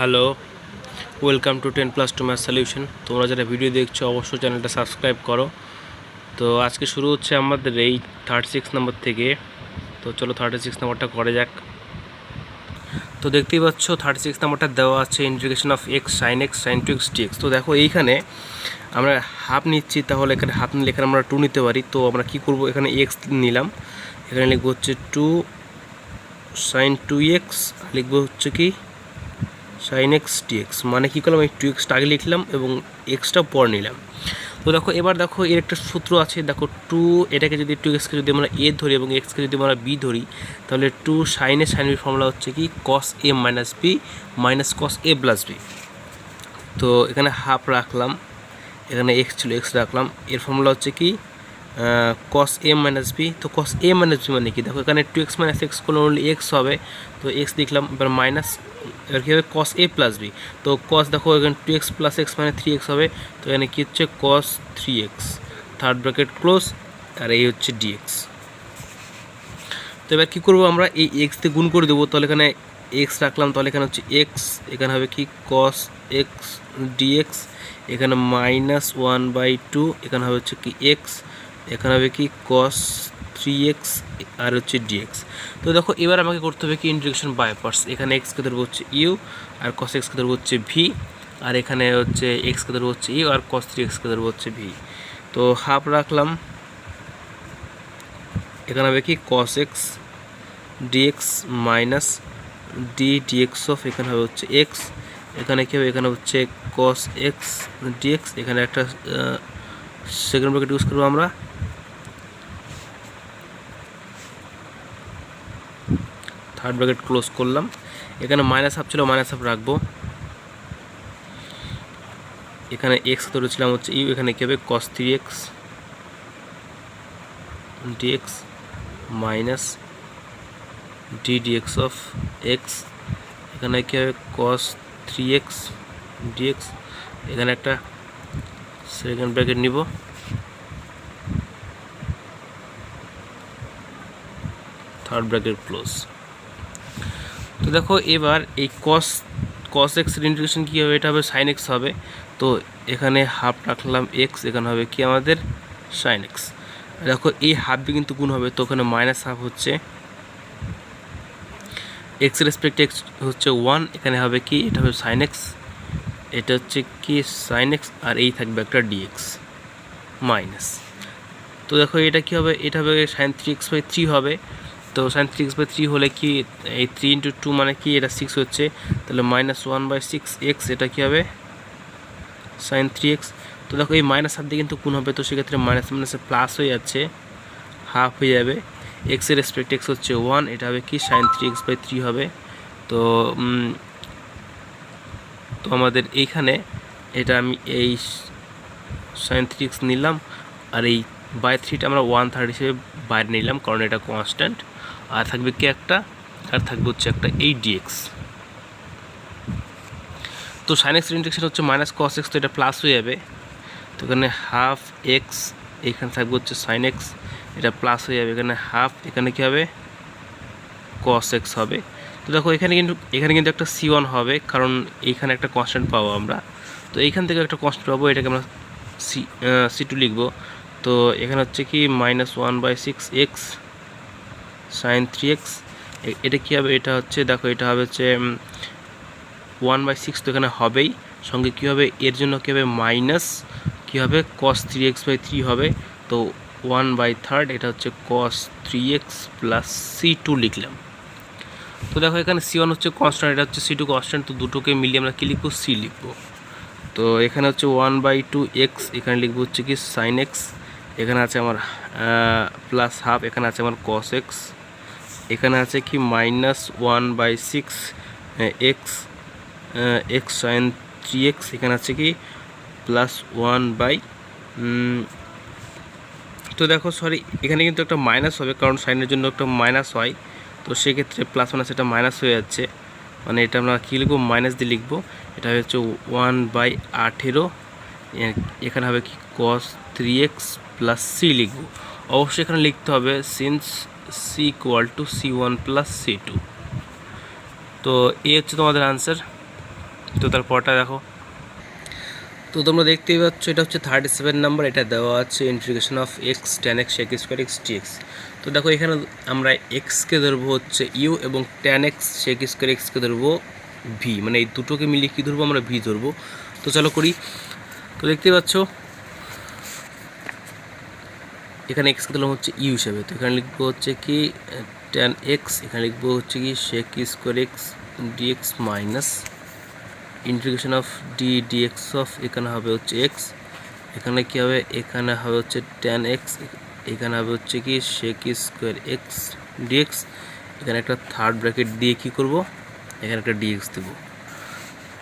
Hello, welcome to 10+2 math solution. তোমরা যারা video দেখছো অবশ্যই চ্যানেলটা সাবস্ক্রাইব করো। তো আজকে শুরু হচ্ছে আমাদের এই 36 নম্বর থেকে। তো চলো 36 নম্বরটা করে যাক। তো দেখতেই পাচ্ছ 36 নম্বরটা দেওয়া আছে integration of x sine x sine 2x dx। তো দেখো এইখানে আমরা হাফ নিচ্ছি, তাহলে এখানে হাফ নিলে এখানে আমরা 2 নিতে পারি। তো আমরা কি করব, এখানে এক্স নিলাম, এখানে লিখবো হচ্ছে 2 সাইন 2x, লিখবো হচ্ছে কি সাইন এক্স ডিএক্স। মানে কী করলাম, এই 2x আগে লিখলাম এবং এক্সটা পর নিলাম। তো দেখো এবার দেখো এর একটা সূত্র আছে, দেখো 2 এটাকে যদি 2xকে যদি আমরা এ ধরি এবং এক্সকে যদি আমরা বি ধরি, তাহলে 2 সাইন বির ফর্মুলা হচ্ছে কি কস এ মাইনাস বি মাইনাস কস এ প্লাস বি। তো এখানে হাফ রাখলাম, এখানে এক্স ছিল এক্স রাখলাম, এর ফর্মুলা হচ্ছে কি কস এ মাইনাস বি। তো কস এ মাইনাস বি মানে কি, দেখো এখানে 2x মাইনাস এক্স করলে অনলি এক্স হবে, তো এক্স লিখলাম। এবার মাইনাস এবার কী হবে কস এ প্লাস বি। তো কস দেখো এখানে 2x প্লাস এক্স মানে 3x হবে। তো এখানে কী হচ্ছে কস 3x, থার্ড ব্র্যাকেট ক্লোজ, আর এই হচ্ছে ডিএক্স। তো এবার কী করবো, আমরা এই এক্স দিয়ে গুণ করে দেবো। তাহলে এখানে এক্স রাখলাম, তাহলে এখানে হচ্ছে এক্স, এখানে হবে কি কস এক্স ডিএক্স, এখানে -1/2, এখানে হবে হচ্ছে কি এক্স, এখানে হবে কি কস 3x আর হচ্ছে ডিএক্স। তো দেখো এবার আমাকে করতে হবে কি ইন্টিগ্রেশন বাই পার্টস। এখানে এক্সকে ধরবো হচ্ছে ইউ, আর কস এক্সকে ধরবো হচ্ছে ভি, আর এখানে হচ্ছে এক্সকে ধরবো হচ্ছে ইউ, আর কস 3xকে ধরবো হচ্ছে ভি। তো হাফ রাখলাম, এখানে হবে কি cos x dx minus d dx of, এখানে হবে হচ্ছে এক্স, এখানে কী হবে এখানে হচ্ছে কস এক্স ডিএক্স, এখানে একটা সেকেন্ড ব্র্যাকেট ইউজ করবো আমরা, থার্ড ব্র্যাকেট ক্লোজ করলাম। এখানে মাইনাস হাফ ছিল, মাইনাস হাফ রাখবো, এখানে এক্স ধরেছিলাম হচ্ছে ইউ, এখানে কী হবে cos 3x dx minus d dx of x, এখানে কী হবে কস 3x ডিএক্স, এখানে একটা সেকেন্ড ব্র্যাকেট নিব, থার্ড ব্র্যাকেট ক্লোজ। তো দেখো এবার এই কস এক্সের ইন্টিগ্রেশন কী হবে, এটা হবে সাইন এক্স হবে। তো এখানে হাফ রাখলাম এক্স, এখানে হবে কি আমাদের সাইন এক্স। দেখো এই হাফ বি কিন্তু গুণ হবে, তো ওখানে মাইনাস হাফ হচ্ছে এক্স রেসপেক্ট এক্স হচ্ছে 1, এখানে হবে কি এটা হবে সাইন এক্স, এটা হচ্ছে কি সাইন এক্স, আর এই থাকবে একটা ডিএক্স মাইনাস। তো দেখো এটা কি হবে, এটা হবে সাইন 3x/3 হবে। তো সাইন 3x/3 হলে কি এই 3 × 2 মানে কি এটা 6 হচ্ছে, তাহলে -1/6x, এটা কি হবে সাইন 3x। তো দেখো এই মাইনাস হাফ দিয়ে কিন্তু গুণ হবে, তো সেক্ষেত্রে মাইনাস মাইনাসে প্লাস হয়ে যাচ্ছে, হাফ হয়ে যাবে, এক্সের রেসপেক্ট এক্স হচ্ছে 1, এটা হবে কি সাইন 3x/3 হবে। তো তো আমাদের এইখানে এটা আমি এই সাইন 3x নিলাম, আর এই বাই 3টা আমরা 1/3 হিসেবে বাইরে নিলাম, কারণ এটা কনস্ট্যান্ট। আর থাকবে কি একটা, আর থাকবে হচ্ছে একটা এই ডিএক্স। তো সাইন এক্সের ইন্টিগ্রেশন হচ্ছে মাইনাস কস এক্স, তো এটা প্লাস হয়ে যাবে। তো এখানে হাফ এক্স, এখানে থাকবে হচ্ছে সাইন এক্স, এটা প্লাস হয়ে যাবে, এখানে হাফ, এখানে কী হবে কস এক্স হবে। তো দেখো এখানে কিন্তু একটা C1 হবে, কারণ এইখানে একটা কনস্ট্যান্ট পাবো আমরা। তো এইখান থেকে একটা কনস্ট্যান্ট পাবো, এটাকে আমরা C2 লিখবো। তো এখানে হচ্ছে কি -1/6x সাইন 3x, এটা কী হবে, এটা হচ্ছে দেখো এটা হবে হচ্ছে 1/6, তো এখানে হবেই, সঙ্গে কী হবে এর জন্য কী হবে মাইনাস কী হবে cos 3x/3 হবে। তো 1/3, এটা হচ্ছে cos 3x প্লাস C2 লিখলাম। তো দেখো এখানে C1 হচ্ছে কনস্ট্যান্ট, এটা হচ্ছে C2 কনস্ট্যান্ট, তো দুটোকে মিলিয়ে আমরা কী লিখবো C লিখবো। তো এখানে হচ্ছে 1/2x, এখানে লিখবো হচ্ছে কি সাইন এক্স, এখানে আছে আমার প্লাস হাফ, এখানে আছে আমার cos x, এখানে আছে কি -1/6 এক্স এক্স সাইন 3x, এখানে আছে কি +1/, তো দেখো সরি এখানে কিন্তু একটা মাইনাস হবে, কারণ সাইনের জন্য একটা মাইনাস হয়, তো সেক্ষেত্রে প্লাস মাইনাস এটা মাইনাস হয়ে যাচ্ছে, মানে এটা আমরা কী লিখবো মাইনাস দিয়ে লিখবো। এটা হচ্ছে 1/18, এখানে হবে কি cos 3x প্লাস C লিখবো। অবশ্যই এখানে লিখতে হবে সিন্স C = C1 + C2। তো এই হচ্ছে তোমাদের আনসার। তো তারপরটা দেখো, তো তোমরা দেখতেই পাচ্ছ এটা হচ্ছে 37 নাম্বার। এটা দেওয়া আছে integration of x tan x sec square x dx. তো দেখো এখানে আমরা এক্সকে ধরবো হচ্ছে ইউ এবং ট্যান এক্স সেক স্কোয়ার এক্সকে ধরবো ভি, মানে এই দুটোকে মিলিয়ে কী ধরবো আমরা ভি ধরবো। তো চলো করি। তো দেখতেই পাচ্ছ এখানে এক্সকে ধরলাম হচ্ছে ইউ হিসাবে। তো এখানে লিখবো হচ্ছে কি ট্যান এক্স, এখানে লিখবো হচ্ছে কি sec square x dx minus integration of dx of, এখানে হবে হচ্ছে এক্স, এখানে কী হবে, এখানে হবে হচ্ছে ট্যান এক্স, এখানে হবে হচ্ছে কি সেক স্কোয়ার এক্স ডিএক্স, এখানে একটা থার্ড ব্র্যাকেট দিয়ে কী করবো, এখানে একটা ডিএক্স দেবো।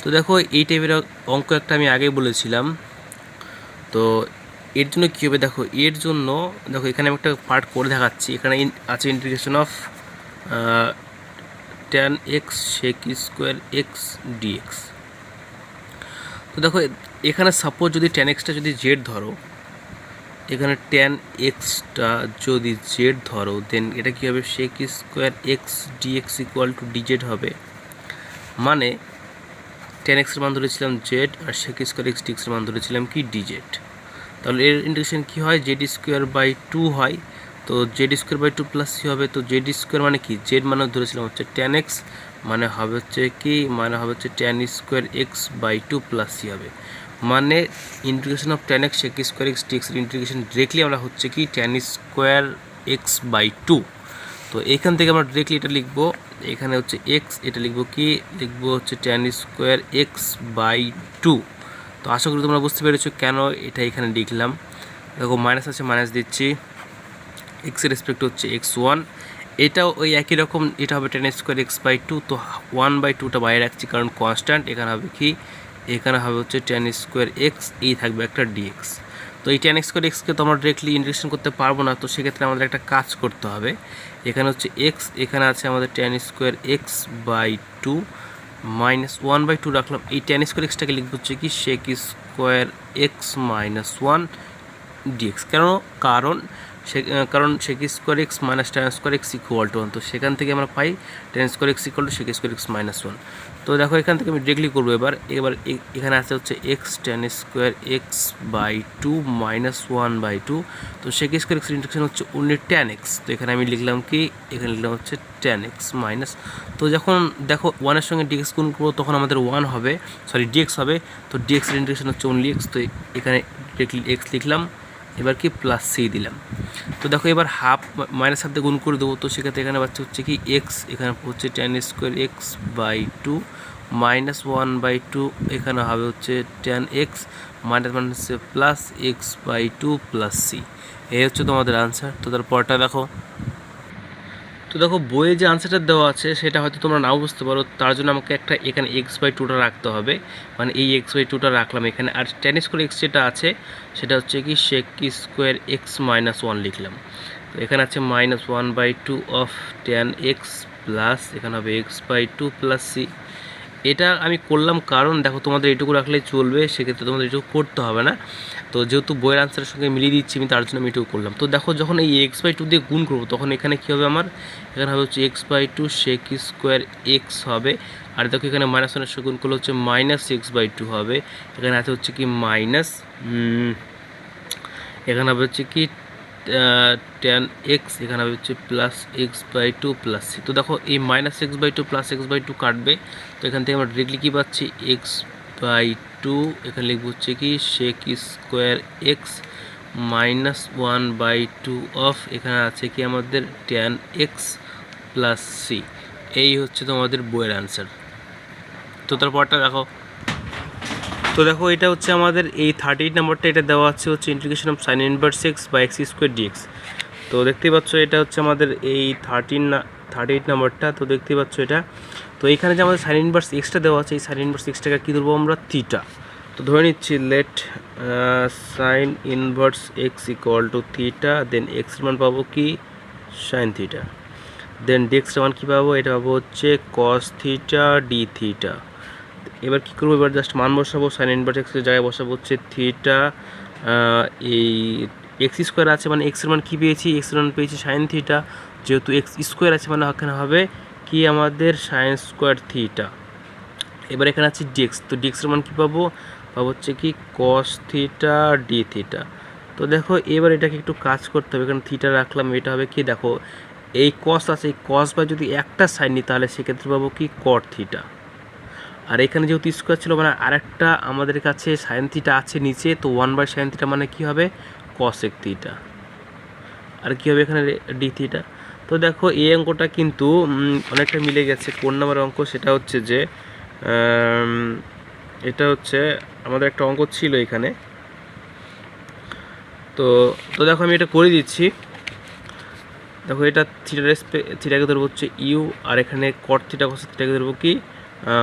তো দেখো এই টাইপের অঙ্ক একটা আমি আগেই বলেছিলাম। তো এর জন্য কী হবে দেখো, এর জন্য দেখো এখানে আমি একটা পার্ট করে দেখাচ্ছি। এখানে আছে integration of tan x sec square x dx. তো দেখো এখানে সাপোজ যদি ট্যান এক্সটা যদি জেড ধরো, এখানে ট্যান এক্সটা যদি জেড ধরো, দেন এটা কী হবে sec square x dx equal to dz হবে। মানে ট্যান এক্সের মান ধরেছিলাম জেড আর সেক স্কোয়ার এক্স ডিএক্সের মান ধরেছিলাম কি ডিজেড। তাহলে এর ইন্টিগ্রেশন কী হয়, জেড স্কোয়ার বাই টু হয়। তো z square by two plus c হবে। তো জেড স্কোয়ার মানে কি, জেড মানে ধরেছিলাম হচ্ছে ট্যান এক্স, মানে হবে হচ্ছে কি, মানে হবে হচ্ছে tan square x by two plus c হবে। মানে integration of tan x sec square x ডিএক্সের ইন্টিগ্রেশন ডিরেক্টলি আমরা হচ্ছে কি tan square x by two. তো এখান থেকে আমরা ডিরেক্টলি এটা লিখবো, এখানে হচ্ছে এক্স, এটা লিখবো কি, লিখবো হচ্ছে tan square x by two. তো আশা করি তোমরা বুঝতে পেরেছো কেন এটা এখানে লিখলাম। দেখো মাইনাস আছে, মাইনাস দিচ্ছি, এক্সের রেসপেক্ট হচ্ছে এক্স ওয়ান, এটাও ওই একই রকম, এটা হবে tan square x by two. তো 1/2টা বাইরে রাখছি কারণ কনস্ট্যান্ট। এখানে হবে কি, এখানে হবে হচ্ছে ট্যান স্কোয়ার এক্স, এই থাকবে একটা ডিএক্স। তো এই ট্যান স্কোয়ার এক্সকে তো আমরা ডিরেক্টলি ইন্টিগ্রেশন করতে পারবো না। তো সেক্ষেত্রে আমাদের একটা কাজ করতে হবে। এখানে হচ্ছে এক্স, এখানে আছে আমাদের tan square x by two minus 1/2 রাখলাম। এই ট্যান স্কোয়ার এক্সটাকে লিখবো হচ্ছে কি sec square x minus one dx. কারণ sec square x minus tan square x equal to one. তো সেখান থেকে আমরা পাই tan square x equal to sec square x minus one. তো দেখো এখান থেকে আমি ডিরেক্টলি করবো। এবার এখানে আছে হচ্ছে x tan square x by two minus 1/2। তো সেক স্কোয়ার এক্স ইন্টিগ্রেশন হচ্ছে অনলি ট্যান এক্স। তো এখানে আমি লিখলাম কি, এখানে লিখলাম হচ্ছে ট্যান এক্স মাইনাস। তো যখন দেখো ওয়ানের সঙ্গে ডিএক্স গুণ করবো তখন আমাদের ওয়ান হবে, সরি ডিএক্স হবে। তো ডিএক্সের ইন্টিগ্রেশন হচ্ছে অনলি এক্স। তো এখানে ডিরেক্টলি এক্স লিখলাম, এবার কি প্লাস সি দিলাম। তো দেখো এবার হাফ মাইনাস হাফ দিয়ে গুণ করে দেবো। তো সেক্ষেত্রে এখানে পাচ্ছে হচ্ছে কি এক্স, এখানে হচ্ছে tan square x by two minus 1/2, এখানে হবে হচ্ছে tan x minus minus plus x by two plus c. এই হচ্ছে তোমাদের আনসার। তো তারপরটা দেখো, তো দেখো বইয়ে যে আনসারটা দেওয়া আছে সেটা হয়তো তোমরা নাও বুঝতে পারো, তার জন্য আমাকে একটা এখানে এক্স বাই টুটা রাখতে হবে। মানে এই এক্স বাই টুটা রাখলাম এখানে। আর ট্যান স্কোয়ার এক্স যেটা আছে সেটা হচ্ছে কি sec square x minus one লিখলাম। তো এখানে আছে minus 1/2 of tan x plus, এখানে হবে x by two plus c. এটা আমি করলাম কারণ দেখো তোমাদের এটুকু রাখলেই চলবে, সেক্ষেত্রে তোমাদের এটুকু করতে হবে না। তো যেহেতু বইয়ের আনসারের সঙ্গে মিলিয়ে দিচ্ছি আমি, তার জন্য আমি এটুকু করলাম। তো দেখো যখন এই এক্স বাই টু দিয়ে গুণ করবো তখন এখানে কী হবে আমার, এখানে হবে হচ্ছে x by two sec square x হবে। আর দেখো এখানে মাইনাস ওয়ানের সঙ্গে গুণ করলে হচ্ছে মাইনাস এক্স বাই টু হবে। এখানে আছে হচ্ছে কি মাইনাস, এখানে হবে হচ্ছে কি ট্যান এক্স, এখানে হবে হচ্ছে plus x by two plus c. তো দেখো এই minus x by two plus x by two কাটবে। তো এখান থেকে আমরা ডিরেক্টলি কী পাচ্ছি এক্স বাই টু, এখানে লিখবো হচ্ছে কি sec square x minus 1/2 of, এখানে আছে কি আমাদের ট্যান এক্স প্লাস সি। এই হচ্ছে তোমাদের বইয়ের আনসার। তো তারপরটা দেখো, তো দেখো এটা হচ্ছে আমাদের এই 38 নাম্বারটা, এটা দেওয়া আছে হচ্ছে integration of sine inverse x by x square dx. তো দেখতেই পাচ্ছ এটা হচ্ছে আমাদের এই 38 নাম্বারটা। তো দেখতেই পাচ্ছ এটা। তো এইখানে যে আমাদের সাইন ইনভার্স এক্সটা দেওয়া আছে, এই সাইন ইনভার্স এক্সটাকে কী ধরবো আমরা, থিটা। তো ধরে নিচ্ছি let sin inverse x equal to theta, then এক্সের মান পাবো কি সাইন থিটা, দেন ডিএক্সের মান কী পাবো, এটা পাবো হচ্ছে কস থিটা ডি থিটা। এবার কী করবো, এবার জাস্ট মান বসাবো, সাইন ইনভার্স এক্সের জায়গায় বসাবো হচ্ছে থিটা। এই এক্স স্কোয়ার আছে মানে এক্সের মান কী পেয়েছি, এক্সের মান পেয়েছি সাইন থিটা। যেহেতু এক্স স্কোয়ার আছে মানে এখানে হবে কি আমাদের সাইন স্কোয়ার থিটা। এবার এখানে আছে ডিএক্স, তো ডিএক্সের মান কী পাবো হচ্ছে কি কস থিটা ডি থিটা। তো দেখো এবার এটাকে একটু কাজ করতে হবে, এখানে থিটা রাখলাম, এটা হবে কি দেখো এই কস আছে, এই কস বা যদি একটা সাইন নিই তাহলে সেক্ষেত্রে পাবো কি কট থিটা। আর এখানে যেহেতু স্কোয়ার ছিল মানে আরেকটা আমাদের কাছে সাইন থিটা আছে নিচে, তো 1/sin থিটা মানে কি হবে কসেক থিটা, আর কী হবে এখানে ডি থিটা। তো দেখো এই অঙ্কটা কিন্তু অনেকটা মিলে গেছে। কোন নাম্বার অঙ্ক সেটা হচ্ছে যে এটা হচ্ছে আমাদের একটা অঙ্ক ছিল এখানে। তো দেখো আমি এটা করে দিচ্ছি। দেখো এটা থিটাকে ধরবো হচ্ছে ইউ, আর এখানে কট থিটা কস থিটাকে ধরবো কি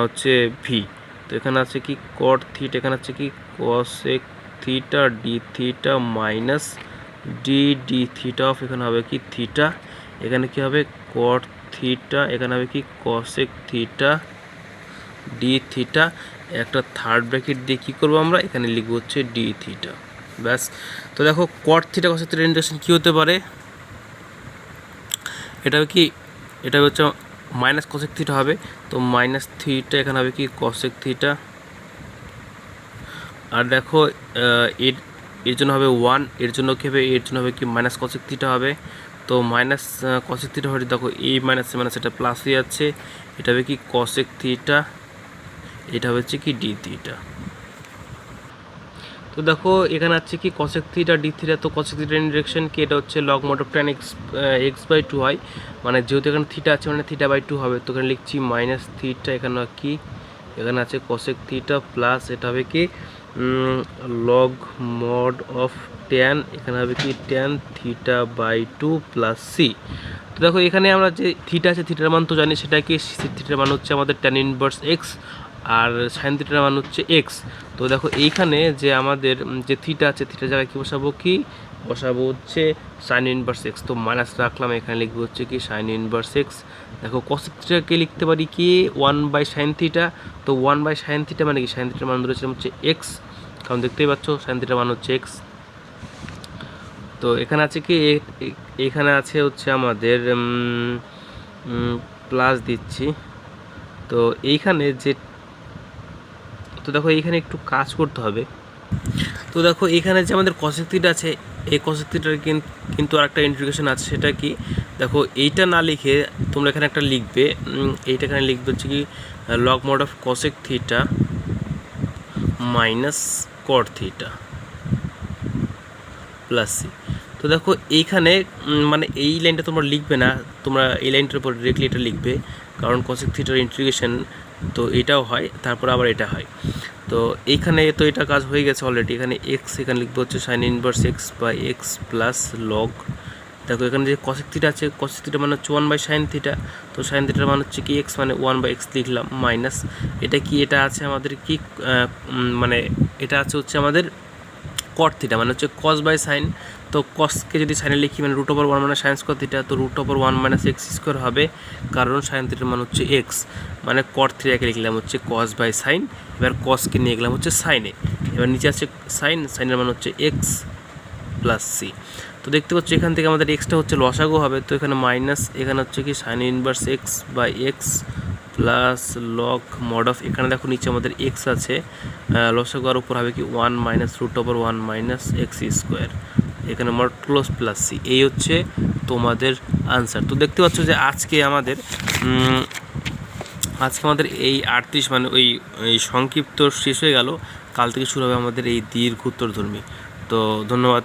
হচ্ছে ভি। তো এখানে আছে কি কট থিটা, এখানে আছে কি cosec theta D theta minus D theta of এখানে হবে কি থিটা, এখানে কি হবে কট থিটা, এখানে হবে কি কসেক থিটা ডি থিটা, একটা থার্ড ব্র্যাকেট দিয়ে কী করবো আমরা এখানে লিখবো হচ্ছে ডি থিটা, ব্যাস। তো দেখো কট থিটা কসেক থিটার ইন্টারসেকশন কী হতে পারে, এটা হবে কি এটা হচ্ছে মাইনাস কসেক থিটা হবে, তো মাইনাস থিটা এখানে হবে কি কসেক থিটা, আর দেখো এর জন্য হবে 1, এর জন্য কী হবে এর জন্য হবে কি মাইনাস কসেক থিটা হবে। তো মাইনাস কসেক থিটা হলে দেখো এই মাইনাস মাইনাস এটা প্লাস হয়ে যাচ্ছে, এটা হবে কি কসেক থিটা, এটা হচ্ছে কি ডি থিটা। তো দেখো এখানে আছে কি কসেক থিটা ডি থিটা, তো কসেক থিটার ডিরেকশন কি এটা হচ্ছে log mod of tan x/2 হয়, মানে যেহেতু এখানে থিটা আছে মানে θ/2 হবে, তো এখানে লিখছি মাইনাস থিটা, এখানে কি এখানে আছে কসেক থিটা প্লাস এটা হবে কি লগ মড অফ tan, এখানে হবে কি tan θ/2 প্লাস সি। তো দেখো এখানে আমরা যে থিটা আছে থিটার মান তো জানি, সেটা কি থিটার মান হচ্ছে আমাদের tan ইনভার্স এক্স, আর সাইন থিটার মান হচ্ছে এক্স। তো দেখো এইখানে যে আমাদের যে থিটা আছে থিটার জায়গায় কী বসাবো হচ্ছে সাইন ইনভার্স এক্স, তো মাইনাস রাখলাম, এখানে লিখবো হচ্ছে কি সাইন ইনভার্স এক্স। দেখো কসেক থিটাকে লিখতে পারি কি 1/sin থিটা, তো 1/sin থিটা মানে কি সাইন থিটার মান ধরেছিলাম হচ্ছে এক্স, কারণ দেখতেই পাচ্ছ সাইন থিটার মান হচ্ছে এক্স। তো এখানে আছে কি এখানে আছে হচ্ছে আমাদের প্লাস দিচ্ছি। তো এইখানে যে তো দেখো এইখানে একটু কাজ করতে হবে। তো দেখো এখানে যে আমাদের কসেক থিটা আছে, এই কসেক থিটার কিন্তু আরেকটা ইন্টিগ্রেশন আছে, সেটা কি দেখো এইটা না লিখে তোমরা এখানে একটা লিখবে, এইটা এখানে লিখবে হচ্ছে কি log mod of cosec theta minus cot theta plus c. তো দেখো এইখানে মানে এই লাইনটা তোমরা লিখবে না, তোমরা এই লাইনটার উপর ডিরেক্টলি এটা লিখবে, কারণ কসেক থিটার ইন্টিগ্রেশন তো এটাও হয় তারপর আবার এটা হয়। তো এইখানে তো এটা কাজ হয়ে গেছে অলরেডি, এখানে এক্স এখানে লিখবো হচ্ছে সাইন ইনভার্স এক্স বা এক্স প্লাস লগ। দেখো এখানে যে কসেক থিটা আছে, কসেক থিটা মানে হচ্ছে 1/sin থিটা, তো সাইন থিটার মানে হচ্ছে কি এক্স মানে 1/x লিখলাম মাইনাস এটা কি এটা আছে আমাদের কি মানে এটা আছে হচ্ছে আমাদের কট থিটা মানে হচ্ছে কস বাই সাইন। তো কসকে যদি সাইনে লিখি মানে √1 মানে সাইন স্কোয়ার থিটা, তো √1 - x² হবে, কারণ সাইন থিটার মান হচ্ছে এক্স, মানে কট থিটাকে লিখলাম হচ্ছে কস বাই সাইন, এবার কসকে নিয়ে গেলাম হচ্ছে সাইনে, এবার নিচে আছে সাইনের মান হচ্ছে এক্স প্লাস সি। তো দেখতে পাচ্ছ এখান থেকে আমাদের এক্সটা হচ্ছে লসাগু হবে, তো এখানে মাইনাস এখানে হচ্ছে কি sine inverse x by x plus log mod of, এখানে দেখো নিচে আমাদের এক্স আছে, লসাগুর উপর হবে কি 1 - √1 - x², এখানে মড ক্লোজ প্লাস সি। এই হচ্ছে তোমাদের আনসার। তো দেখতে পাচ্ছ যে আজকে আমাদের এই 38 মানে ওই সংক্ষিপ্ত শেষ হয়ে গেল, কাল থেকে শুরু হবে আমাদের এই দীর্ঘ উত্তরধর্মী। তো ধন্যবাদ।